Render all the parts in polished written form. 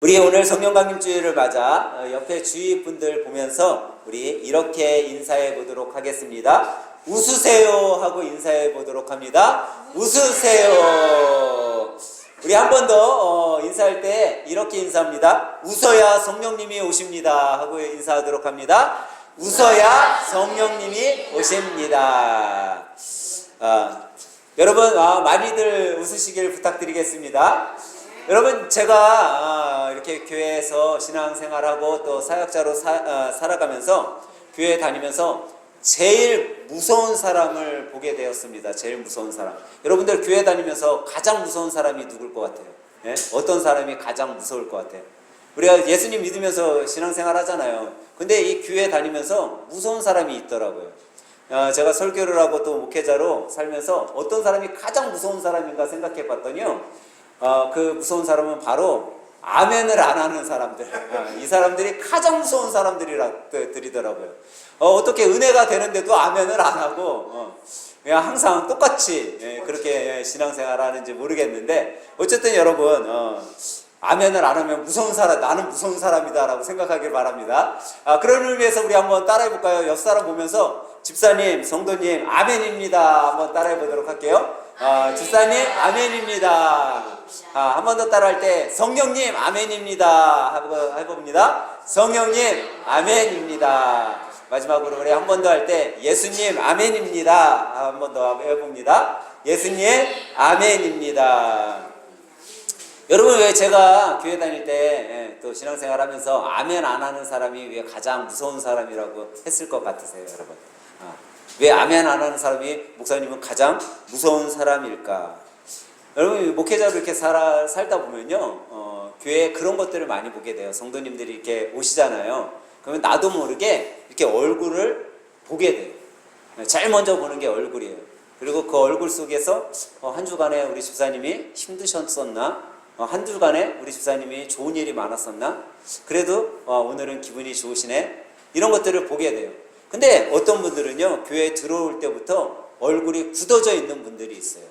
우리 오늘 성령 강림 주일을 맞아 옆에 주위 분들 보면서 우리 이렇게 인사해 보도록 하겠습니다. 웃으세요 하고 인사해 보도록 합니다. 웃으세요. 우리 한 번 더 인사할 때 이렇게 인사합니다. 웃어야 성령님이 오십니다 하고 인사하도록 합니다. 웃어야 성령님이 오십니다. 여러분 많이들 웃으시길 부탁드리겠습니다. 여러분, 제가 이렇게 교회에서 신앙생활하고 또 사역자로 살아가면서 교회 다니면서 제일 무서운 사람을 보게 되었습니다. 제일 무서운 사람. 여러분들 교회 다니면서 가장 무서운 사람이 누굴 것 같아요? 예? 어떤 사람이 가장 무서울 것 같아요? 우리가 예수님 믿으면서 신앙생활 하잖아요. 근데 이 교회 다니면서 무서운 사람이 있더라고요. 제가 설교를 하고 또 목회자로 살면서 어떤 사람이 가장 무서운 사람인가 생각해 봤더니요. 그 무서운 사람은 바로 아멘을 안 하는 사람들. 이 사람들이 가장 무서운 사람들이더라고요. 어떻게 은혜가 되는데도 아멘을 안 하고 그냥 항상 똑같이 그렇게 신앙생활 하는지 모르겠는데 어쨌든 여러분 아멘을 안 하면 무서운 사람, 나는 무서운 사람이다 라고 생각하길 바랍니다. 그런 의미에서 우리 한번 따라해 볼까요? 옆 사람 보면서 집사님, 성도님 아멘입니다 한번 따라해 보도록 할게요. 집사님 아멘입니다. 한 번 더 따라할 때 성령님 아멘입니다 해봅니다. 성령님 아멘입니다. 마지막으로 우리 한 번 더 할 때 예수님 아멘입니다 한 번 더 해봅니다. 예수님 아멘입니다. 여러분, 왜 제가 교회 다닐 때 또 신앙생활 하면서 아멘 안 하는 사람이 왜 가장 무서운 사람이라고 했을 것 같으세요, 여러분? 왜 아멘 안 하는 사람이 목사님은 가장 무서운 사람일까? 여러분, 목회자로 이렇게 살다 보면요, 교회에 그런 것들을 많이 보게 돼요. 성도님들이 이렇게 오시잖아요. 그러면 나도 모르게 이렇게 얼굴을 보게 돼요. 제일 먼저 보는 게 얼굴이에요. 그리고 그 얼굴 속에서 한 주간에 우리 집사님이 힘드셨었나? 한 주간에 우리 집사님이 좋은 일이 많았었나? 그래도 오늘은 기분이 좋으시네? 이런 것들을 보게 돼요. 근데 어떤 분들은요, 교회에 들어올 때부터 얼굴이 굳어져 있는 분들이 있어요.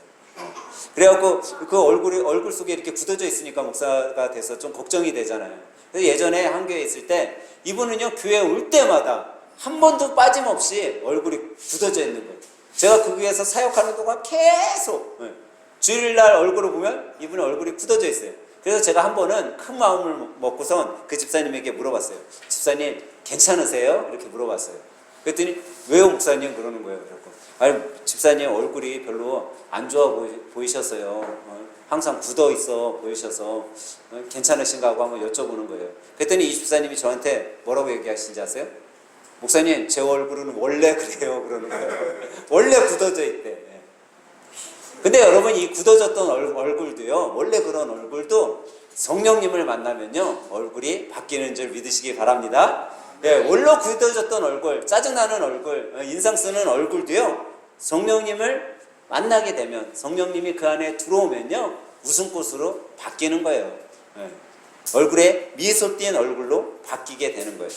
그래갖고 그 얼굴 속에 이렇게 굳어져 있으니까 목사가 돼서 좀 걱정이 되잖아요. 그래서 예전에 한 교회에 있을 때 이분은요, 교회에 올 때마다 한 번도 빠짐없이 얼굴이 굳어져 있는 거예요. 제가 그 교회에서 사역하는 동안 계속 주일날 얼굴을 보면 이분의 얼굴이 굳어져 있어요. 그래서 제가 한 번은 큰 마음을 먹고선 그 집사님에게 물어봤어요. 집사님 괜찮으세요? 이렇게 물어봤어요. 그랬더니 왜요 목사님? 그러는 거예요. 아니, 집사님 얼굴이 별로 안 좋아 보이셨어요. 항상 굳어 있어 보이셔서 괜찮으신가 하고 한번 여쭤보는 거예요. 그랬더니 이 집사님이 저한테 뭐라고 얘기하신지 아세요? 목사님, 제 얼굴은 원래 그래요. 그러는 거예요. 원래 굳어져 있대. 근데 여러분, 이 굳어졌던 얼굴도요, 원래 그런 얼굴도 성령님을 만나면요, 얼굴이 바뀌는 줄 믿으시기 바랍니다. 원래 굳어졌던 얼굴, 짜증나는 얼굴, 인상 쓰는 얼굴도요, 성령님을 만나게 되면, 성령님이 그 안에 들어오면요, 웃음꽃으로 바뀌는 거예요. 얼굴에 미소 띈 얼굴로 바뀌게 되는 거예요.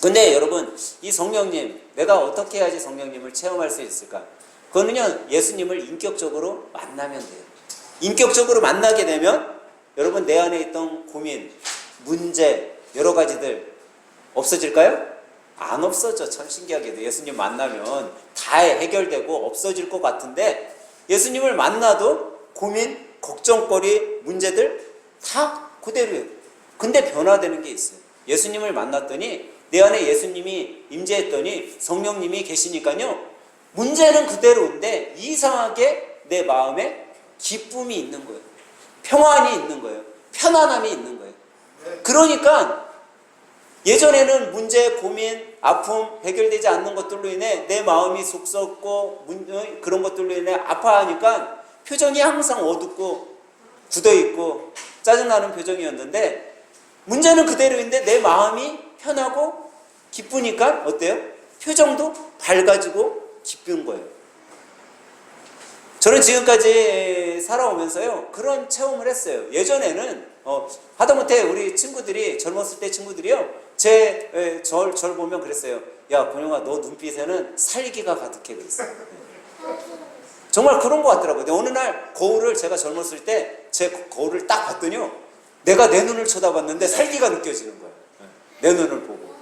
근데 여러분, 이 성령님, 내가 어떻게 해야지 성령님을 체험할 수 있을까? 그거는요, 예수님을 인격적으로 만나면 돼요. 인격적으로 만나게 되면 여러분, 내 안에 있던 고민, 문제, 여러 가지들 없어질까요? 안 없어져. 참 신기하게도 예수님 만나면 다 해결되고 없어질 것 같은데 예수님을 만나도 고민, 걱정거리, 문제들 다 그대로예요. 근데 변화되는 게 있어요. 예수님을 만났더니 내 안에 예수님이 임재했더니 성령님이 계시니까요, 문제는 그대로인데 이상하게 내 마음에 기쁨이 있는 거예요. 평안이 있는 거예요. 편안함이 있는 거예요. 그러니까 예전에는 문제, 고민, 아픔 해결되지 않는 것들로 인해 내 마음이 속썩고 그런 것들로 인해 아파하니까 표정이 항상 어둡고 굳어있고 짜증나는 표정이었는데 문제는 그대로인데 내 마음이 편하고 기쁘니까 어때요? 표정도 밝아지고 기쁜 거예요. 저는 지금까지 살아오면서요, 그런 체험을 했어요. 예전에는 하다못해 우리 친구들이, 젊었을 때 친구들이요, 절 보면 그랬어요. 야, 권영아, 너 눈빛에는 살기가 가득해. 그랬어요. 정말 그런 것 같더라고요. 근데 어느 날 거울을, 제가 젊었을 때 제 거울을 딱 봤더니요, 내가 내 눈을 쳐다봤는데 살기가 느껴지는 거예요. 내 눈을 보고.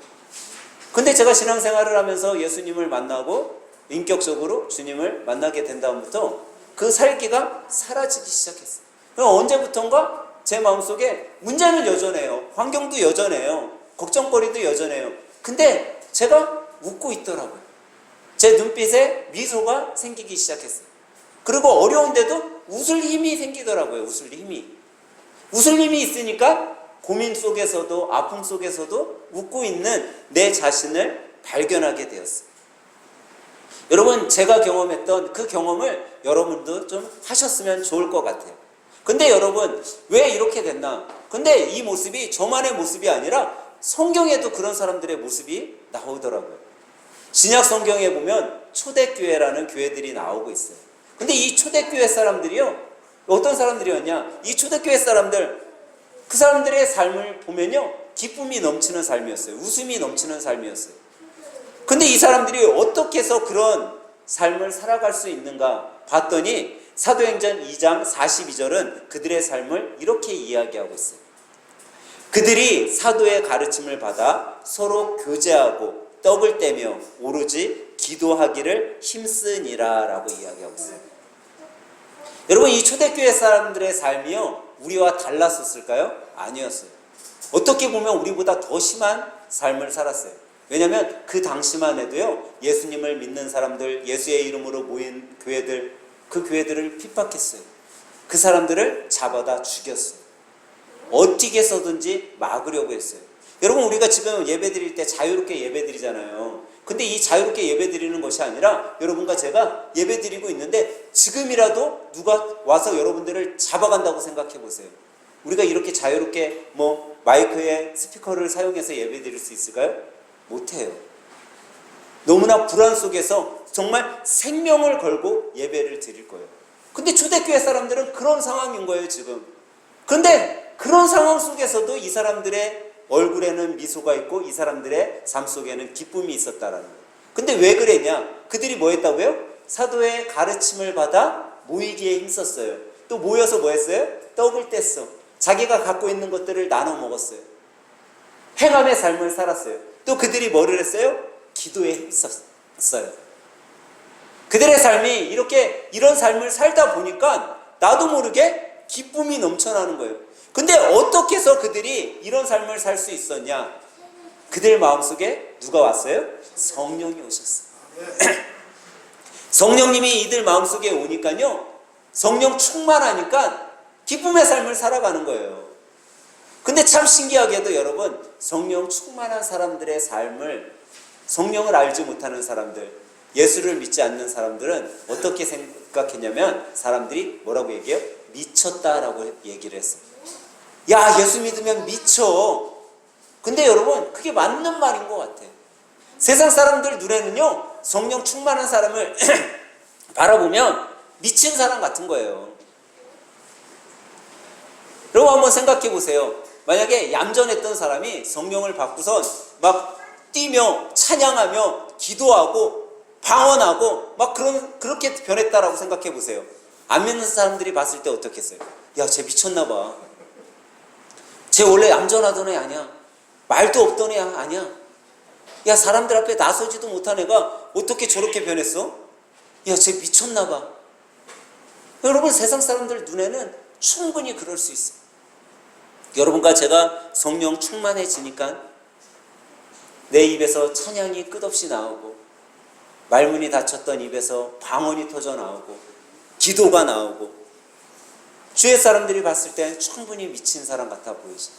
근데 제가 신앙생활을 하면서 예수님을 만나고 인격적으로 주님을 만나게 된 다음부터 그 살기가 사라지기 시작했어요. 그럼 언제부턴가 제 마음속에 문제는 여전해요. 환경도 여전해요. 걱정거리도 여전해요. 근데 제가 웃고 있더라고요. 제 눈빛에 미소가 생기기 시작했어요. 그리고 어려운데도 웃을 힘이 생기더라고요. 웃을 힘이. 웃을 힘이 있으니까 고민 속에서도 아픔 속에서도 웃고 있는 내 자신을 발견하게 되었어요. 여러분, 제가 경험했던 그 경험을 여러분도 좀 하셨으면 좋을 것 같아요. 근데 여러분, 왜 이렇게 됐나? 근데 이 모습이 저만의 모습이 아니라 성경에도 그런 사람들의 모습이 나오더라고요. 신약 성경에 보면 초대교회라는 교회들이 나오고 있어요. 근데 이 초대교회 사람들이요, 어떤 사람들이었냐? 이 초대교회 사람들, 그 사람들의 삶을 보면요, 기쁨이 넘치는 삶이었어요. 웃음이 넘치는 삶이었어요. 근데 이 사람들이 어떻게 해서 그런 삶을 살아갈 수 있는가 봤더니 사도행전 2장 42절은 그들의 삶을 이렇게 이야기하고 있어요. 그들이 사도의 가르침을 받아 서로 교제하고 떡을 떼며 오로지 기도하기를 힘쓰니라 라고 이야기하고 있어요. 여러분, 이 초대교회 사람들의 삶이요, 우리와 달랐었을까요? 아니었어요. 어떻게 보면 우리보다 더 심한 삶을 살았어요. 왜냐하면 그 당시만 해도요, 예수님을 믿는 사람들, 예수의 이름으로 모인 교회들, 그 교회들을 핍박했어요. 그 사람들을 잡아다 죽였어요. 어떻게 해서든지 막으려고 했어요. 여러분, 우리가 지금 예배 드릴 때 자유롭게 예배 드리잖아요. 근데 이 자유롭게 예배 드리는 것이 아니라 여러분과 제가 예배 드리고 있는데 지금이라도 누가 와서 여러분들을 잡아간다고 생각해 보세요. 우리가 이렇게 자유롭게 마이크에 스피커를 사용해서 예배 드릴 수 있을까요? 못해요. 너무나 불안 속에서 정말 생명을 걸고 예배를 드릴 거예요. 근데 초대교회 사람들은 그런 상황인 거예요, 지금. 근데 그런 상황 속에서도 이 사람들의 얼굴에는 미소가 있고 이 사람들의 삶 속에는 기쁨이 있었다라는 거예요. 근데 왜 그랬냐? 그들이 뭐 했다고요? 사도의 가르침을 받아 모이기에 힘썼어요. 또 모여서 뭐 했어요? 떡을 뗐어. 자기가 갖고 있는 것들을 나눠 먹었어요. 행함의 삶을 살았어요. 또 그들이 뭐를 했어요? 기도에 힘썼어요. 그들의 삶이 이런 삶을 살다 보니까 나도 모르게 기쁨이 넘쳐나는 거예요. 근데 어떻게 해서 그들이 이런 삶을 살 수 있었냐? 그들 마음속에 누가 왔어요? 성령이 오셨어요. 성령님이 이들 마음속에 오니까요, 성령 충만하니까 기쁨의 삶을 살아가는 거예요. 근데 참 신기하게도 여러분, 성령 충만한 사람들의 삶을, 성령을 알지 못하는 사람들, 예수를 믿지 않는 사람들은 어떻게 생각했냐면 사람들이 뭐라고 얘기해요? 미쳤다라고 얘기를 했어요. 야, 예수 믿으면 미쳐. 근데 여러분, 그게 맞는 말인 것 같아요. 세상 사람들 눈에는요, 성령 충만한 사람을 바라보면 미친 사람 같은 거예요. 여러분, 한번 생각해 보세요. 만약에 얌전했던 사람이 성령을 받고선 막 뛰며 찬양하며 기도하고 방언하고 막 그렇게 변했다라고 생각해 보세요. 안 믿는 사람들이 봤을 때 어떻겠어요? 야, 쟤 미쳤나 봐. 쟤 원래 얌전하던 애 아니야. 말도 없던 애 아니야. 야, 사람들 앞에 나서지도 못한 애가 어떻게 저렇게 변했어? 야, 쟤 미쳤나 봐. 여러분, 세상 사람들 눈에는 충분히 그럴 수 있어요. 여러분과 제가 성령 충만해지니까 내 입에서 찬양이 끝없이 나오고, 말문이 닫혔던 입에서 방언이 터져 나오고, 기도가 나오고, 주의 사람들이 봤을 때 충분히 미친 사람 같아 보이죠.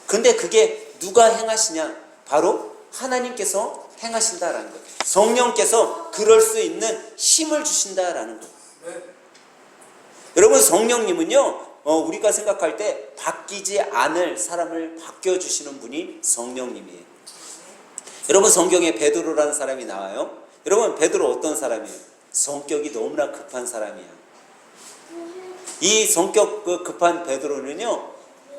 근데 그게 누가 행하시냐? 바로 하나님께서 행하신다라는 거예요. 성령께서 그럴 수 있는 힘을 주신다라는 거예요. 여러분, 성령님은요, 우리가 생각할 때 바뀌지 않을 사람을 바뀌어주시는 분이 성령님이에요. 여러분, 성경에 베드로라는 사람이 나와요. 여러분, 베드로 어떤 사람이에요? 성격이 너무나 급한 사람이에요. 이 성격 급한 베드로는요,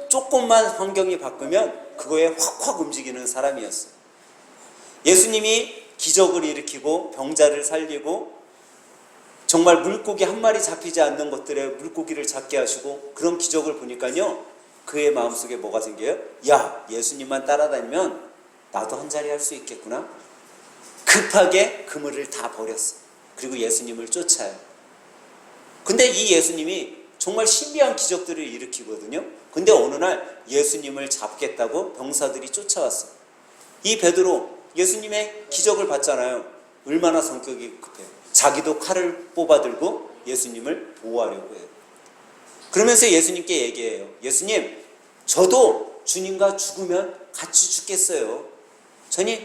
조금만 환경이 바꾸면 그거에 확확 움직이는 사람이었어요. 예수님이 기적을 일으키고 병자를 살리고 정말 물고기 한 마리 잡히지 않는 것들에 물고기를 잡게 하시고 그런 기적을 보니까요, 그의 마음속에 뭐가 생겨요? 야, 예수님만 따라다니면 나도 한 자리 할 수 있겠구나. 급하게 그물을 다 버렸어. 그리고 예수님을 쫓아요. 근데 이 예수님이 정말 신비한 기적들을 일으키거든요. 근데 어느 날 예수님을 잡겠다고 병사들이 쫓아왔어요. 이 베드로 예수님의 기적을 봤잖아요. 얼마나 성격이 급해요. 자기도 칼을 뽑아들고 예수님을 보호하려고 해요. 그러면서 예수님께 얘기해요. 예수님, 저도 주님과 죽으면 같이 죽겠어요.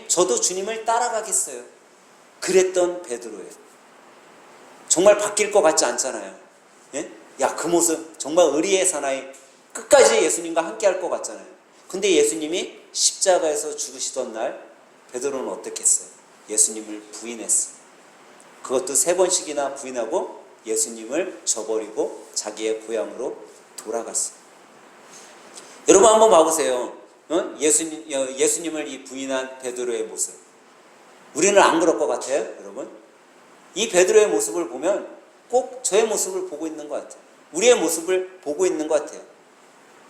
저도 주님을 따라가겠어요. 그랬던 베드로예요. 정말 바뀔 것 같지 않잖아요. 예? 야, 그 모습 정말 의리의 사나이, 끝까지 예수님과 함께 할 것 같잖아요. 근데 예수님이 십자가에서 죽으시던 날 베드로는 어떻게 했어요? 예수님을 부인했어요. 그것도 3번씩이나 부인하고 예수님을 저버리고 자기의 고향으로 돌아갔어요. 여러분 한번 봐보세요. 예수님을 이 부인한 베드로의 모습. 우리는 안 그럴 것 같아요, 여러분? 이 베드로의 모습을 보면 꼭 저의 모습을 보고 있는 것 같아요. 우리의 모습을 보고 있는 것 같아요.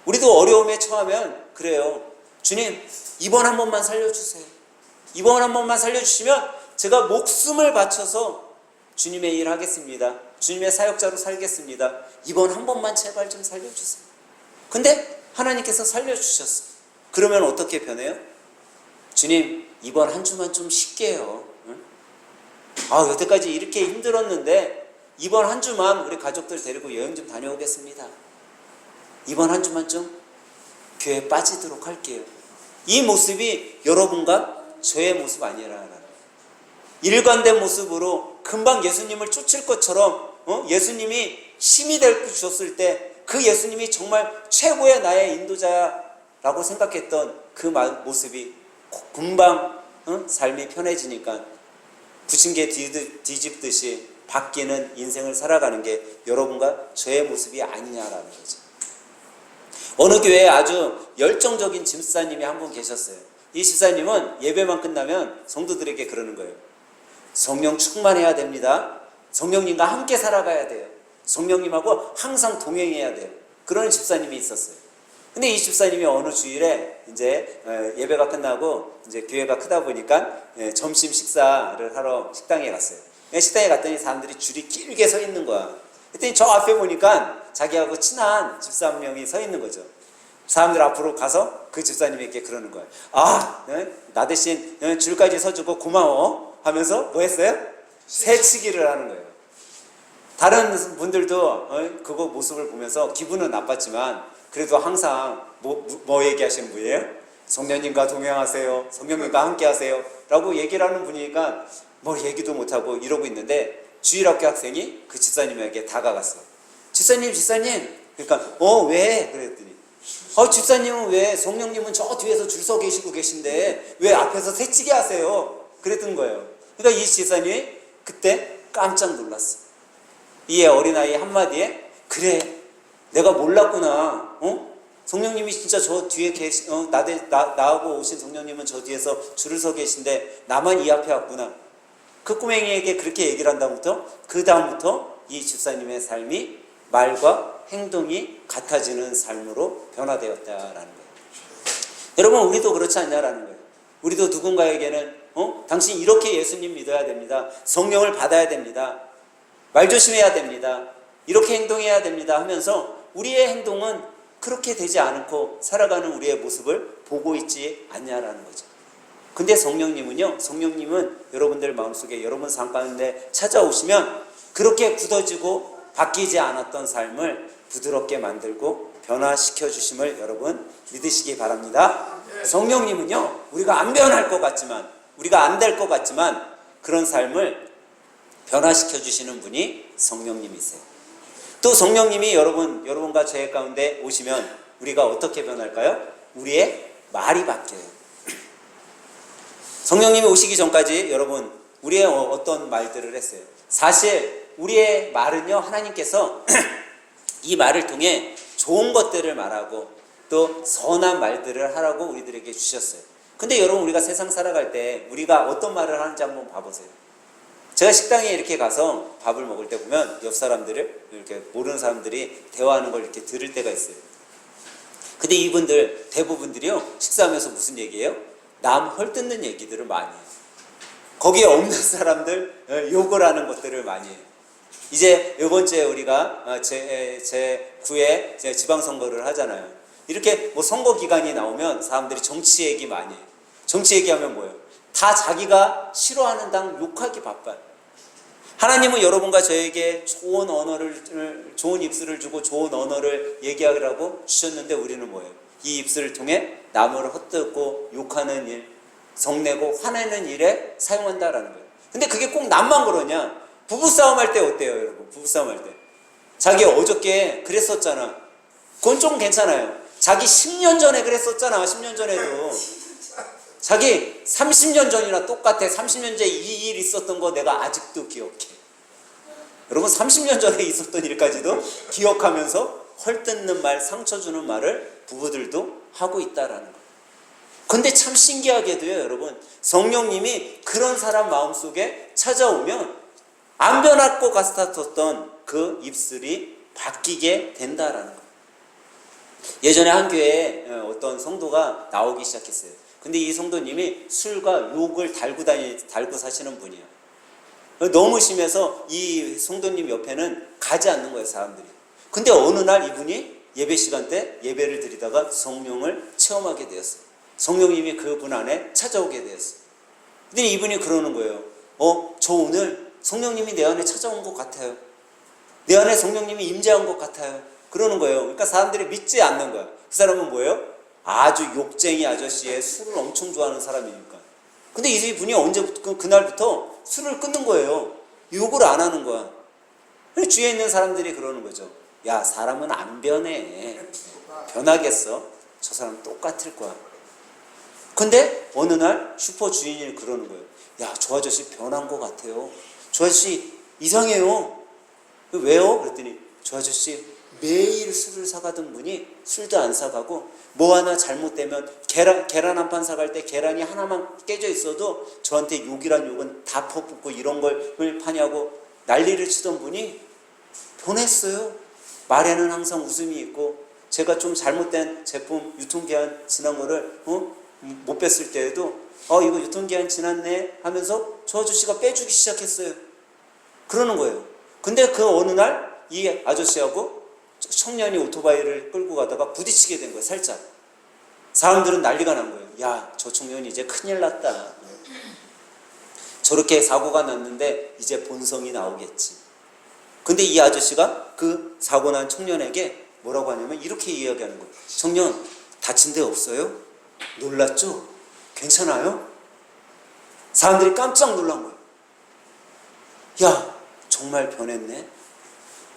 우리도 어려움에 처하면 그래요. 주님, 이번 한 번만 살려주세요. 이번 한 번만 살려주시면 제가 목숨을 바쳐서 주님의 일 하겠습니다. 주님의 사역자로 살겠습니다. 이번 한 번만 제발 좀 살려주세요. 근데 하나님께서 살려주셨어요. 그러면 어떻게 변해요? 주님, 이번 한 주만 좀 쉴게요. 응? 여태까지 이렇게 힘들었는데 이번 한 주만 우리 가족들 데리고 여행 좀 다녀오겠습니다. 이번 한 주만 좀 교회에 빠지도록 할게요. 이 모습이 여러분과 저의 모습 아니라는, 일관된 모습으로 금방 예수님을 쫓을 것처럼 예수님이 힘이 될 주셨을 때 그 예수님이 정말 최고의 나의 인도자라고 생각했던 그 모습이 금방 삶이 편해지니까 부침개 뒤집듯이 바뀌는 인생을 살아가는 게 여러분과 저의 모습이 아니냐라는 거죠. 어느 교회에 아주 열정적인 집사님이 한 분 계셨어요. 이 집사님은 예배만 끝나면 성도들에게 그러는 거예요. 성령 충만해야 됩니다. 성령님과 함께 살아가야 돼요. 성령님하고 항상 동행해야 돼요. 그런 집사님이 있었어요. 근데 이 집사님이 어느 주일에 이제 예배가 끝나고 이제 교회가 크다 보니까 점심 식사를 하러 식당에 갔어요. 식당에 갔더니 사람들이 줄이 길게 서 있는 거야. 그랬더니 저 앞에 보니까 자기하고 친한 집사 한 명이 서 있는 거죠. 사람들 앞으로 가서 그 집사님에게 그러는 거예요. 나 대신 줄까지 서주고 고마워 하면서 뭐 했어요? 새치기를 하는 거예요. 다른 분들도 그거 모습을 보면서 기분은 나빴지만 그래도 항상 뭐 얘기하시는 분이에요? 성령님과 동행하세요. 성령님과 함께 하세요. 라고 얘기를 하는 분이니까 뭐 얘기도 못하고 이러고 있는데 주일학교 학생이 그 집사님에게 다가갔어요. 집사님. 그러니까 왜? 그랬더니 집사님은 왜, 성령님은 저 뒤에서 줄 서 계시고 계신데 왜 앞에서 새치기 하세요? 그랬던 거예요. 그러니까 이 집사님이 그때 깜짝 놀랐어. 이 어린아이 한마디에 그래, 내가 몰랐구나. 성령님이 진짜 저 뒤에 나하고 오신 성령님은 저 뒤에서 줄을 서 계신데 나만 이 앞에 왔구나. 그 꼬맹이에게 그렇게 얘기를 한다부터 그 다음부터 이 집사님의 삶이 말과 행동이 같아지는 삶으로 변화되었다라는 거예요. 여러분, 우리도 그렇지 않냐라는 거예요. 우리도 누군가에게는 당신 이렇게 예수님 믿어야 됩니다. 성령을 받아야 됩니다. 말 조심해야 됩니다. 이렇게 행동해야 됩니다 하면서 우리의 행동은 그렇게 되지 않고 살아가는 우리의 모습을 보고 있지 않냐라는 거죠. 근데 성령님은 여러분들 마음속에, 여러분 삶 가운데 찾아오시면 그렇게 굳어지고 바뀌지 않았던 삶을 부드럽게 만들고 변화시켜 주심을 여러분 믿으시기 바랍니다. 성령님은요, 우리가 안 변할 것 같지만, 우리가 안 될 것 같지만 그런 삶을 변화시켜 주시는 분이 성령님이세요. 또 성령님이 여러분과 제 가운데 오시면 우리가 어떻게 변할까요? 우리의 말이 바뀌어요. 성령님이 오시기 전까지 여러분, 우리의 어떤 말들을 했어요? 사실 우리의 말은요, 하나님께서 이 말을 통해 좋은 것들을 말하고 또 선한 말들을 하라고 우리들에게 주셨어요. 근데 여러분, 우리가 세상 살아갈 때 우리가 어떤 말을 하는지 한번 봐보세요. 제가 식당에 이렇게 가서 밥을 먹을 때 보면 옆 사람들을, 이렇게 모르는 사람들이 대화하는 걸 이렇게 들을 때가 있어요. 근데 이분들 대부분들이요, 식사하면서 무슨 얘기예요? 남 헐뜯는 얘기들을 많이 해요. 거기에 없는 사람들 욕을 하는 것들을 많이 해요. 이제 이번 주에 우리가 제9회 지방선거를 하잖아요. 이렇게 뭐 선거 기간이 나오면 사람들이 정치 얘기 많이 해요. 정치 얘기하면 뭐예요? 다 자기가 싫어하는 당 욕하기 바빠요. 하나님은 여러분과 저에게 좋은 언어를, 좋은 입술을 주고 좋은 언어를 얘기하라고 주셨는데 우리는 뭐예요? 이 입술을 통해 남을 헛되고 욕하는 일, 성내고 화내는 일에 사용한다라는 거예요. 근데 그게 꼭 남만 그러냐? 부부싸움 할 때 어때요, 여러분? 부부싸움 할 때. 자기 어저께 그랬었잖아. 그건 좀 괜찮아요. 자기 10년 전에 그랬었잖아. 10년 전에도. 자기 30년 전이나 똑같아. 30년 전에 이 일 있었던 거 내가 아직도 기억해. 여러분 30년 전에 있었던 일까지도 기억하면서 헐뜯는 말, 상처 주는 말을 부부들도 하고 있다라는 거예요. 근데 참 신기하게도요, 여러분, 성령님이 그런 사람 마음속에 찾아오면 안 변할 것 같았던 그 입술이 바뀌게 된다라는 거예요. 예전에 한 교회에 어떤 성도가 나오기 시작했어요. 근데 이 성도님이 술과 욕을 달고 사시는 분이에요. 너무 심해서 이 성도님 옆에는 가지 않는 거예요, 사람들이. 근데 어느 날 이분이 예배 시간 때 예배를 드리다가 성령을 체험하게 되었어요. 성령님이 그분 안에 찾아오게 되었어요. 근데 이분이 그러는 거예요. 저 오늘 성령님이 내 안에 찾아온 것 같아요. 내 안에 성령님이 임재한 것 같아요. 그러는 거예요. 그러니까 사람들이 믿지 않는 거야. 그 사람은 뭐예요? 아주 욕쟁이 아저씨의 술을 엄청 좋아하는 사람이니까. 근데 이분이 언제부터, 그날부터 술을 끊는 거예요. 욕을 안 하는 거야. 주위에 있는 사람들이 그러는 거죠. 야, 사람은 안 변해. 변하겠어? 저 사람 똑같을 거야. 근데 어느 날 슈퍼 주인이 그러는 거예요. 야, 저 아저씨 변한 것 같아요. 저 아저씨 이상해요. 왜요? 그랬더니 저 아저씨 매일 술을 사가던 분이 술도 안 사가고 뭐 하나 잘못되면 계란 한 판 사갈 때 계란이 하나만 깨져 있어도 저한테 욕이란 욕은 다 퍼붓고 이런 걸 파냐고 난리를 치던 분이 변했어요. 말에는 항상 웃음이 있고 제가 좀 잘못된 제품 유통기한 지난 거를 못 뺐을 때에도 이거 유통기한 지났네 하면서 저 아저씨가 빼주기 시작했어요. 그러는 거예요. 근데 그 어느 날 이 아저씨하고 청년이 오토바이를 끌고 가다가 부딪히게 된 거예요. 살짝. 사람들은 난리가 난 거예요. 야, 저 청년이 이제 큰일 났다. 저렇게 사고가 났는데 이제 본성이 나오겠지. 근데 이 아저씨가 그 사고 난 청년에게 뭐라고 하냐면 이렇게 이야기하는 거예요. 청년, 다친 데 없어요? 놀랐죠? 괜찮아요? 사람들이 깜짝 놀란 거예요. 야, 정말 변했네.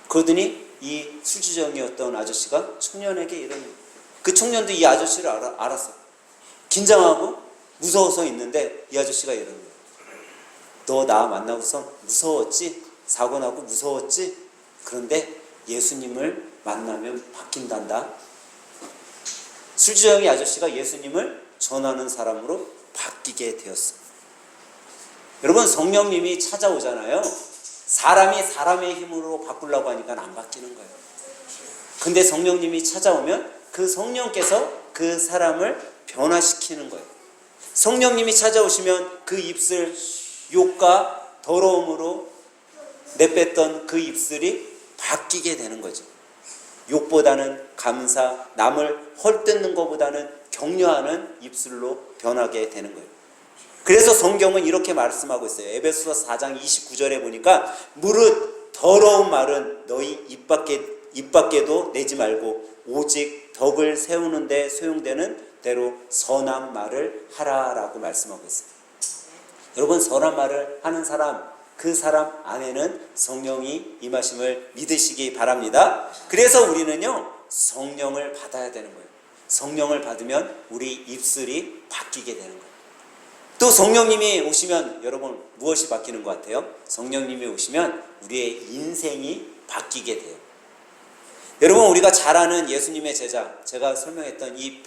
그러더니 이 술주정이었던 아저씨가 청년에게 이런 거예요. 그 청년도 이 아저씨를 알았어요. 긴장하고 무서워서 있는데 이 아저씨가 이런 거예요. 너 나 만나고선 무서웠지? 사고 나고 무서웠지? 그런데 예수님을 만나면 바뀐단다. 술주정이 아저씨가 예수님을 전하는 사람으로 바뀌게 되었어요. 여러분, 성령님이 찾아오잖아요. 사람이 사람의 힘으로 바꾸려고 하니까 안 바뀌는 거예요. 근데 성령님이 찾아오면 그 성령께서 그 사람을 변화시키는 거예요. 성령님이 찾아오시면 그 입술, 욕과 더러움으로 내뺐던 그 입술이 바뀌게 되는 거죠. 욕보다는 감사, 남을 헐뜯는 것보다는 격려하는 입술로 변하게 되는 거예요. 그래서 성경은 이렇게 말씀하고 있어요. 에베소서 4장 29절에 보니까 무릇 더러운 말은 너희 입 밖에도 내지 말고 오직 덕을 세우는 데 소용되는 대로 선한 말을 하라라고 말씀하고 있어요. 여러분, 선한 말을 하는 사람, 그 사람 안에는 성령이 임하심을 믿으시기 바랍니다. 그래서 우리는요, 성령을 받아야 되는 거예요. 성령을 받으면 우리 입술이 바뀌게 되는 거예요. 또 성령님이 오시면 여러분 무엇이 바뀌는 것 같아요? 성령님이 오시면 우리의 인생이 바뀌게 돼요. 여러분, 우리가 잘 아는 예수님의 제자, 제가 설명했던 이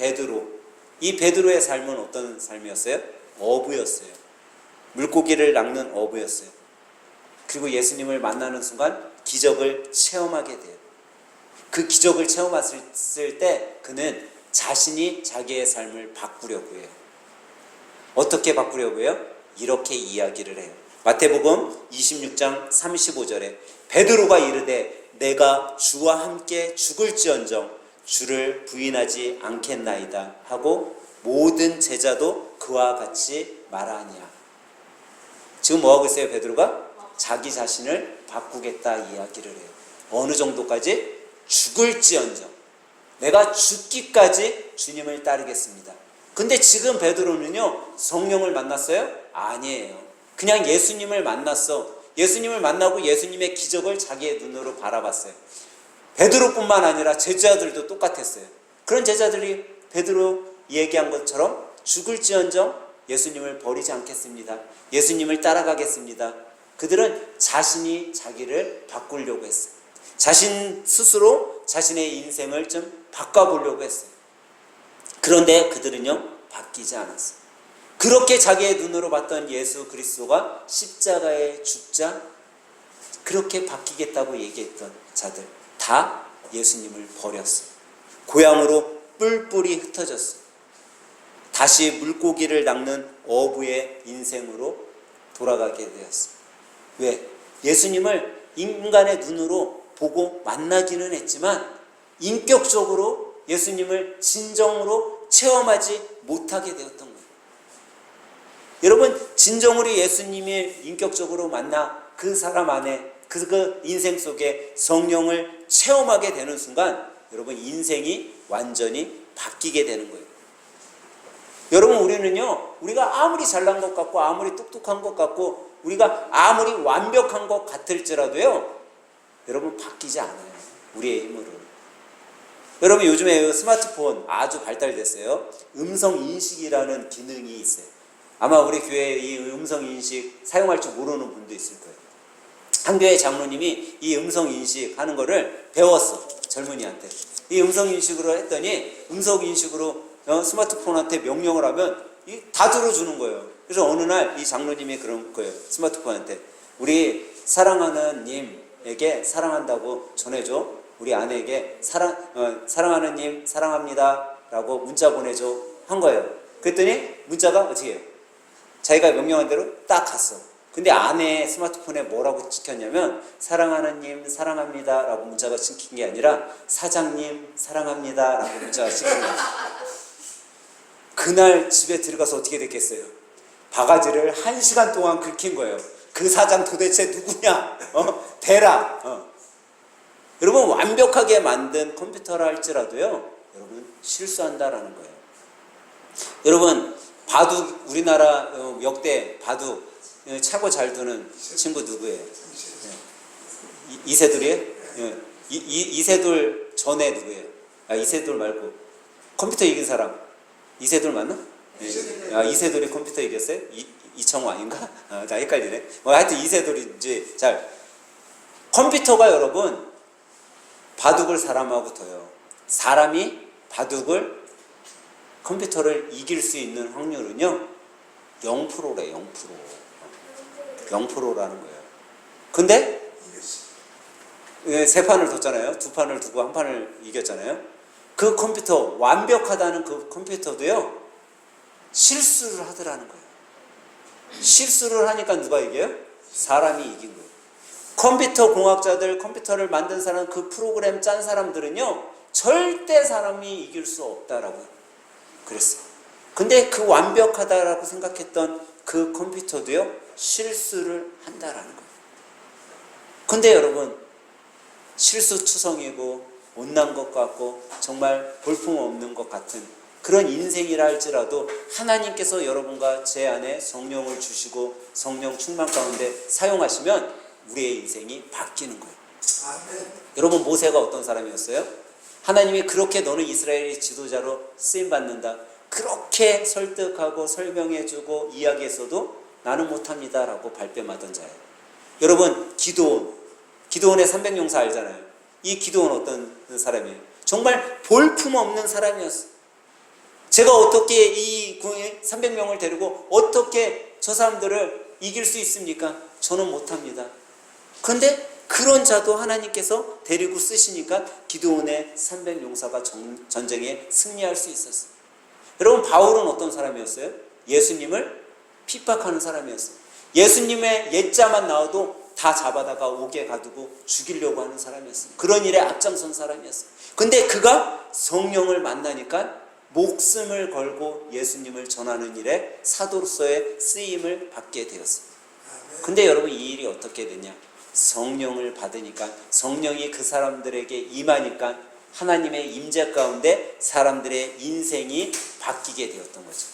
베드로의 삶은 어떤 삶이었어요? 어부였어요. 물고기를 낚는 어부였어요. 그리고 예수님을 만나는 순간 기적을 체험하게 돼요. 그 기적을 체험했을 때 그는 자신이 자기의 삶을 바꾸려고 해요. 어떻게 바꾸려고 해요? 이렇게 이야기를 해요. 마태복음 26장 35절에 베드로가 이르되 내가 주와 함께 죽을지언정 주를 부인하지 않겠나이다 하고 모든 제자도 그와 같이 말하니라. 지금 뭐하고 있어요? 베드로가 자기 자신을 바꾸겠다 이야기를 해요. 어느 정도까지? 죽을지언정 내가 죽기까지 주님을 따르겠습니다. 근데 지금 베드로는요 성령을 만났어요? 아니에요. 그냥 예수님을 만났어. 예수님을 만나고 예수님의 기적을 자기의 눈으로 바라봤어요. 베드로뿐만 아니라 제자들도 똑같았어요. 그런 제자들이 베드로 얘기한 것처럼 죽을지언정 예수님을 버리지 않겠습니다. 예수님을 따라가겠습니다. 그들은 자신이 자기를 바꾸려고 했어요. 자신 스스로 자신의 인생을 좀 바꿔보려고 했어요. 그런데 그들은요 바뀌지 않았어요. 그렇게 자기의 눈으로 봤던 예수 그리스도가 십자가에 죽자 그렇게 바뀌겠다고 얘기했던 자들 다 예수님을 버렸어요. 고향으로 뿔뿔이 흩어졌어요. 다시 물고기를 낚는 어부의 인생으로 돌아가게 되었어요. 왜? 예수님을 인간의 눈으로 보고 만나기는 했지만 인격적으로 예수님을 진정으로 체험하지 못하게 되었던 거예요. 여러분 진정으로 예수님을 인격적으로 만나 그 사람 안에 그 인생 속에 성령을 체험하게 되는 순간 여러분 인생이 완전히 바뀌게 되는 거예요. 여러분 우리는요 우리가 아무리 잘난 것 같고 아무리 똑똑한 것 같고 우리가 아무리 완벽한 것 같을지라도요 여러분 바뀌지 않아요. 우리의 힘으로. 여러분 요즘에 스마트폰 아주 발달됐어요. 음성인식이라는 기능이 있어요. 아마 우리 교회에 이 음성인식 사용할 줄 모르는 분도 있을 거예요. 한 교회 장로님이 이 음성인식 하는 거를 배웠어. 젊은이한테. 이 음성인식으로 했더니 음성인식으로 스마트폰한테 명령을 하면 다 들어주는 거예요. 그래서 어느 날 이 장로님이 그런 거예요. 스마트폰한테 우리 사랑하는 님에게 사랑한다고 전해줘. 우리 아내에게 사랑하는 님 사랑합니다 라고 문자 보내줘 한 거예요. 그랬더니 문자가 어떻게 해요? 자기가 명령한 대로 딱 갔어. 근데 아내의 스마트폰에 뭐라고 찍혔냐면 사랑하는 님 사랑합니다 라고 문자가 찍힌 게 아니라 사장님 사랑합니다 라고 문자가 찍힌 거예요. 그날 집에 들어가서 어떻게 됐겠어요? 바가지를 1시간 동안 긁힌 거예요. 그 사장 도대체 누구냐? 대라. 여러분 완벽하게 만든 컴퓨터라 할지라도요 여러분 실수한다라는 거예요. 여러분 바둑 우리나라 역대 바둑 차고 잘 두는 친구 누구예요? 이세돌이에요? 이세돌 전에 누구예요? 이세돌 말고 컴퓨터 이긴 사람 이세돌 맞나? 이세돌이 컴퓨터 이겼어요? 이청호 아닌가? 나 헷갈리네. 하여튼 이세돌인지 잘 컴퓨터가 여러분 바둑을 사람하고 둬요. 사람이 바둑을 컴퓨터를 이길 수 있는 확률은요 0%래. 0%라는 거예요. 근데 세 판을 뒀잖아요. 두 판을 두고 한 판을 이겼잖아요. 그 컴퓨터 완벽하다는 그 컴퓨터도요 실수를 하더라는 거예요. 실수를 하니까 누가 이겨요? 사람이 이긴 거예요. 컴퓨터 공학자들, 컴퓨터를 만든 사람, 그 프로그램 짠 사람들은요 절대 사람이 이길 수 없다라고 그랬어요. 근데 그 완벽하다라고 생각했던 그 컴퓨터도요 실수를 한다라는 거예요. 근데 여러분 실수투성이고 못난 것 같고 정말 볼품없는 것 같은 그런 인생이라 할지라도 하나님께서 여러분과 제 안에 성령을 주시고 성령 충만 가운데 사용하시면 우리의 인생이 바뀌는 거예요. 아멘. 여러분 모세가 어떤 사람이었어요? 하나님이 그렇게 너는 이스라엘의 지도자로 쓰임받는다 그렇게 설득하고 설명해주고 이야기했어도 나는 못합니다 라고 발뺌하던 자예요. 여러분 기드온의 300용사 알잖아요. 이 기드온 어떤 사람이에요? 정말 볼품없는 사람이었어요. 제가 어떻게 이 300명을 데리고 어떻게 저 사람들을 이길 수 있습니까? 저는 못합니다. 그런데 그런 자도 하나님께서 데리고 쓰시니까 기드온의 300용사가 전쟁에 승리할 수 있었어요. 여러분, 바울은 어떤 사람이었어요? 예수님을 핍박하는 사람이었어요. 예수님의 옛자만 나와도 다 잡아다가 옥에 가두고 죽이려고 하는 사람이었어요. 그런 일에 앞장선 사람이었어요. 근데 그가 성령을 만나니까 목숨을 걸고 예수님을 전하는 일에 사도로서의 쓰임을 받게 되었어요. 근데 여러분, 이 일이 어떻게 되냐? 성령을 받으니까, 성령이 그 사람들에게 임하니까 하나님의 임재 가운데 사람들의 인생이 바뀌게 되었던 거죠.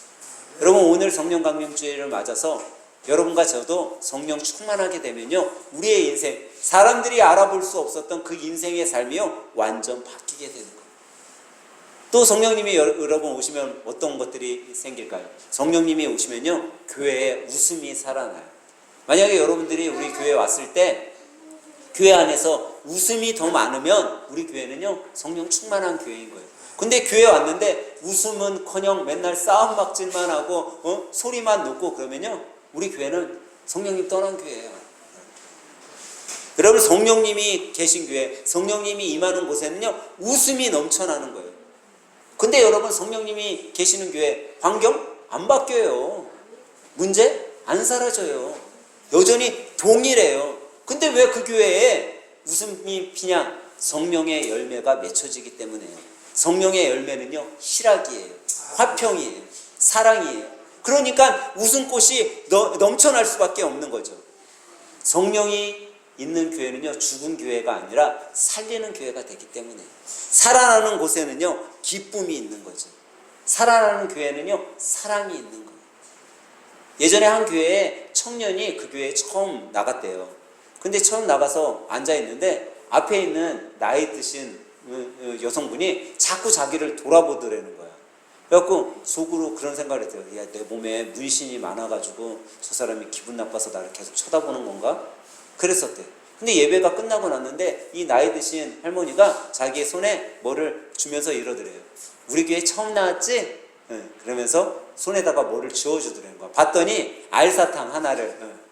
여러분, 오늘 성령 강림주일을 맞아서 여러분과 저도 성령 충만하게 되면요, 우리의 인생, 사람들이 알아볼 수 없었던 그 인생의 삶이요, 완전 바뀌게 되는 거예요. 또 성령님이 여러분 오시면 어떤 것들이 생길까요? 성령님이 오시면요, 교회에 웃음이 살아나요. 만약에 여러분들이 우리 교회에 왔을 때 교회 안에서 웃음이 더 많으면 우리 교회는요, 성령 충만한 교회인 거예요. 근데 교회 왔는데 웃음은커녕 맨날 싸움막질만 하고 소리만 놓고 그러면요, 우리 교회는 성령님 떠난 교회예요. 여러분, 성령님이 계신 교회, 성령님이 임하는 곳에는요, 웃음이 넘쳐나는 거예요. 근데 여러분, 성령님이 계시는 교회 환경 안 바뀌어요. 문제 안 사라져요. 여전히 동일해요. 근데 왜 그 교회에 웃음이 피냐? 성령의 열매가 맺혀지기 때문에요. 성령의 열매는요, 희락이에요, 화평이에요, 사랑이에요. 그러니까 웃음꽃이 넘쳐날 수밖에 없는 거죠. 성령이 있는 교회는요, 죽은 교회가 아니라 살리는 교회가 되기 때문에, 살아나는 곳에는요, 기쁨이 있는 거죠. 살아나는 교회는요, 사랑이 있는 거예요. 예전에 한 교회에 청년이 그 교회에 처음 나갔대요. 근데 처음 나가서 앉아있는데 앞에 있는 나이 드신 여성분이 자꾸 자기를 돌아보더라는 거야. 그래갖고 속으로 그런 생각을 했대요. 야, 내 몸에 문신이 많아가지고 저 사람이 기분 나빠서 나를 계속 쳐다보는 건가? 그랬었대. 근데 예배가 끝나고 났는데 이 나이 드신 할머니가 자기의 손에 뭐를 주면서 이러더래요. 우리 교회 처음 나왔지? 그러면서 손에다가 뭐를 쥐어주더라는 거야. 봤더니 알사탕 하나를.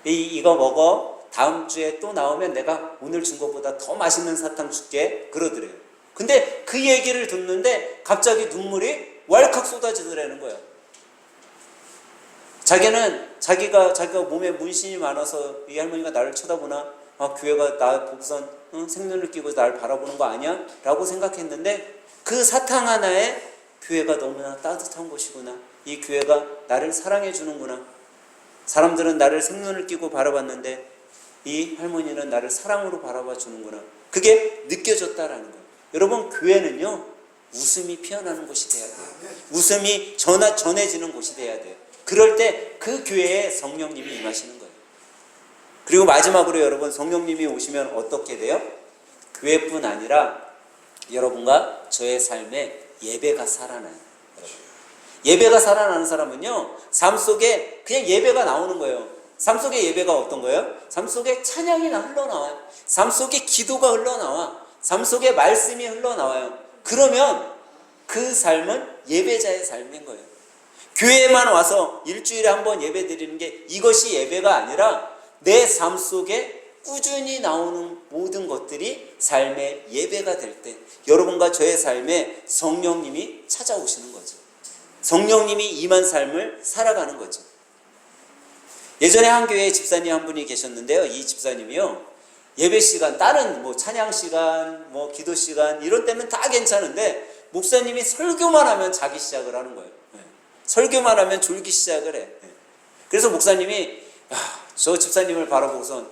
이거 먹어. 다음 주에 또 나오면 내가 오늘 준 것보다 더 맛있는 사탕 줄게. 그러더래요. 근데 그 얘기를 듣는데 갑자기 눈물이 왈칵 쏟아지더라는 거야. 자기가 몸에 문신이 많아서 이 할머니가 나를 쳐다보나? 아, 교회가 나 보고선 생눈을 끼고 나를 바라보는 거 아니야? 라고 생각했는데 그 사탕 하나에 교회가 너무나 따뜻한 곳이구나. 이 교회가 나를 사랑해 주는구나. 사람들은 나를 생눈을 끼고 바라봤는데 이 할머니는 나를 사랑으로 바라봐 주는구나. 그게 느껴졌다라는 거예요. 여러분, 교회는요, 웃음이 피어나는 곳이 돼야 돼요. 웃음이 전해지는 곳이 돼야 돼요. 그럴 때 그 교회에 성령님이 임하시는 거예요. 그리고 마지막으로 여러분, 성령님이 오시면 어떻게 돼요? 교회뿐 아니라 여러분과 저의 삶에 예배가 살아나요. 예배가 살아나는 사람은요, 삶 속에 그냥 예배가 나오는 거예요. 삶 속에 예배가 어떤 거예요? 삶 속에 찬양이 흘러나와요. 삶 속에 기도가 흘러나와. 삶 속에 말씀이 흘러나와요. 그러면 그 삶은 예배자의 삶인 거예요. 교회에만 와서 일주일에 한 번 예배 드리는 게 이것이 예배가 아니라 내 삶 속에 꾸준히 나오는 모든 것들이 삶의 예배가 될 때 여러분과 저의 삶에 성령님이 찾아오시는 거죠. 성령님이 임한 삶을 살아가는 거죠. 예전에 한 교회에 집사님 한 분이 계셨는데요. 이 집사님이요, 예배 시간, 다른 찬양 시간, 기도 시간 이런 때는 다 괜찮은데 목사님이 설교만 하면 자기 시작을 하는 거예요. 설교만 하면 졸기 시작을 해. 그래서 목사님이 저 집사님을 바라보고선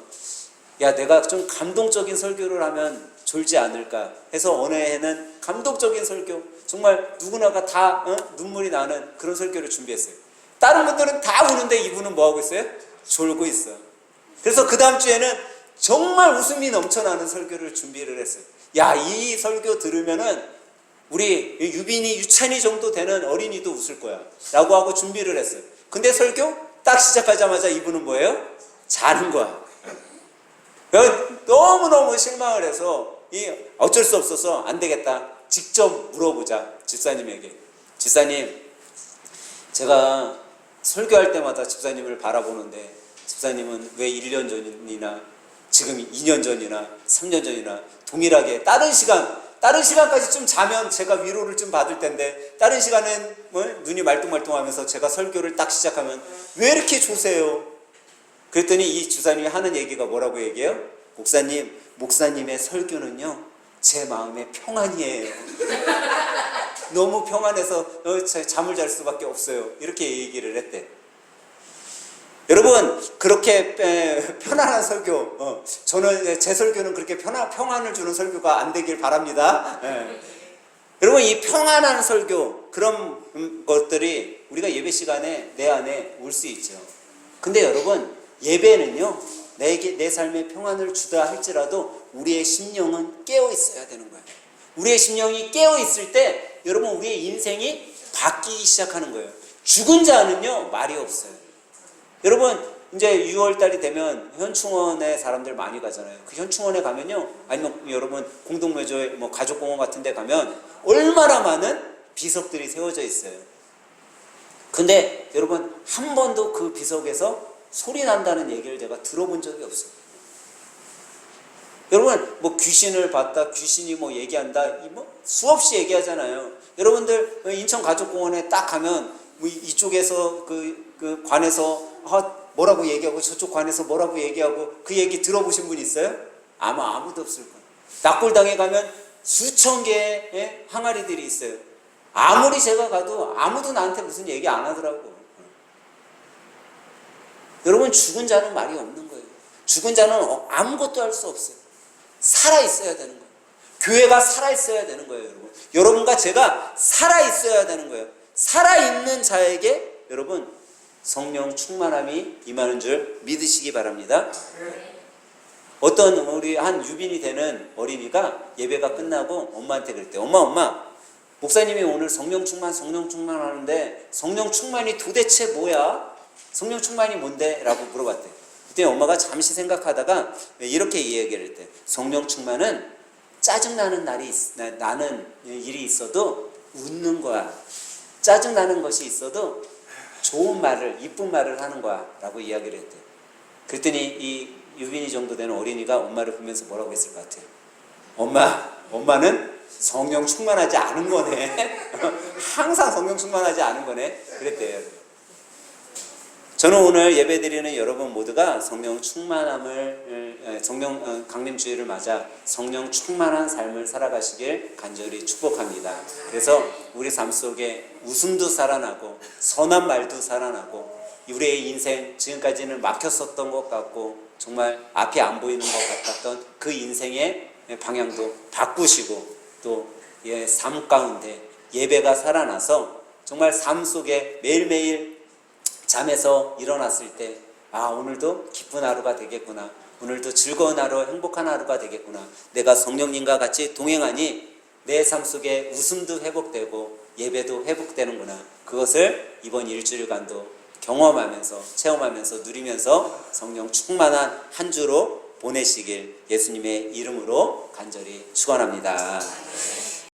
내가 좀 감동적인 설교를 하면 졸지 않을까 해서 어느 해는 감동적인 설교, 정말 누구나가 다 눈물이 나는 그런 설교를 준비했어요. 다른 분들은 다 우는데 이분은 뭐하고 있어요? 졸고 있어요. 그래서 그 다음 주에는 정말 웃음이 넘쳐나는 설교를 준비를 했어요. 이 설교 들으면은 우리 유빈이, 유찬이 정도 되는 어린이도 웃을 거야 라고 하고 준비를 했어요. 근데 설교 딱 시작하자마자 이분은 뭐예요? 자는 거야. 너무너무 실망을 해서 어쩔 수 없어서 안 되겠다, 직접 물어보자 집사님에게. 집사님, 제가 설교할 때마다 집사님을 바라보는데 집사님은 왜 1년 전이나 지금 2년 전이나 3년 전이나 동일하게 다른 시간까지 좀 자면 제가 위로를 좀 받을 텐데, 다른 시간엔 눈이 말똥말똥하면서 제가 설교를 딱 시작하면 왜 이렇게 조세요? 그랬더니 이 주사님이 하는 얘기가 뭐라고 얘기해요? 목사님의 설교는요, 제 마음의 평안이에요. 너무 평안해서 잠을 잘 수밖에 없어요. 이렇게 얘기를 했대. 여러분, 그렇게 편안한 설교, 저는 제 설교는 그렇게 평안을 주는 설교가 안 되길 바랍니다. 여러분, 이 평안한 설교, 그런 것들이 우리가 예배 시간에 내 안에 올 수 있죠. 근데 여러분, 예배는요, 내 삶에 평안을 주다 할지라도 우리의 심령은 깨어 있어야 되는 거예요. 우리의 심령이 깨어 있을 때 여러분, 우리의 인생이 바뀌기 시작하는 거예요. 죽은 자는요, 말이 없어요. 여러분, 이제 6월달이 되면 현충원에 사람들 많이 가잖아요. 그 현충원에 가면요, 아니면 여러분 공동묘조에 가족공원 같은 데 가면 얼마나 많은 비석들이 세워져 있어요. 근데 여러분, 한 번도 그 비석에서 소리 난다는 얘기를 제가 들어본 적이 없어요. 여러분, 귀신을 봤다, 귀신이 얘기한다, 수없이 얘기하잖아요. 여러분들 인천 가족공원에 딱 가면 이쪽에서 그 관에서 뭐라고 얘기하고 저쪽 관에서 뭐라고 얘기하고 그 얘기 들어보신 분 있어요? 아마 아무도 없을 거예요. 낙골당에 가면 수천 개의 항아리들이 있어요. 아무리 제가 가도 아무도 나한테 무슨 얘기 안 하더라고. 여러분, 죽은 자는 말이 없는 거예요. 죽은 자는 아무것도 할 수 없어요. 살아있어야 되는 거예요. 교회가 살아있어야 되는 거예요, 여러분. 여러분과 제가 살아있어야 되는 거예요. 살아있는 자에게 여러분, 성령 충만함이 임하는 줄 믿으시기 바랍니다. 어떤 우리 한 유빈이 되는 어린이가 예배가 끝나고 엄마한테 그랬대요. 엄마, 목사님이 오늘 성령 충만 하는데 성령 충만이 도대체 뭐야? 성령 충만이 뭔데? 라고 물어봤대요. 그때 엄마가 잠시 생각하다가 이렇게 이야기를 했대요. 성령 충만은 짜증나는 나는 일이 있어도 웃는 거야. 짜증나는 것이 있어도 좋은 말을, 이쁜 말을 하는 거야 라고 이야기를 했대요. 그랬더니 이 유빈이 정도 되는 어린이가 엄마를 보면서 뭐라고 했을 것 같아요? 엄마는 성령 충만하지 않은 거네. 항상 성령 충만하지 않은 거네. 그랬대요. 저는 오늘 예배드리는 여러분 모두가 성령 강림주일을 맞아 성령 충만한 삶을 살아가시길 간절히 축복합니다. 그래서 우리 삶 속에 웃음도 살아나고 선한 말도 살아나고, 우리의 인생 지금까지는 막혔었던 것 같고 정말 앞이 안 보이는 것 같았던 그 인생의 방향도 바꾸시고, 또 삶 가운데 예배가 살아나서 정말 삶 속에 매일매일 잠에서 일어났을 때 오늘도 기쁜 하루가 되겠구나, 오늘도 즐거운 하루, 행복한 하루가 되겠구나, 내가 성령님과 같이 동행하니 내 삶 속에 웃음도 회복되고 예배도 회복되는구나, 그것을 이번 일주일간도 경험하면서 체험하면서 누리면서 성령 충만한 한 주로 보내시길 예수님의 이름으로 간절히 축원합니다.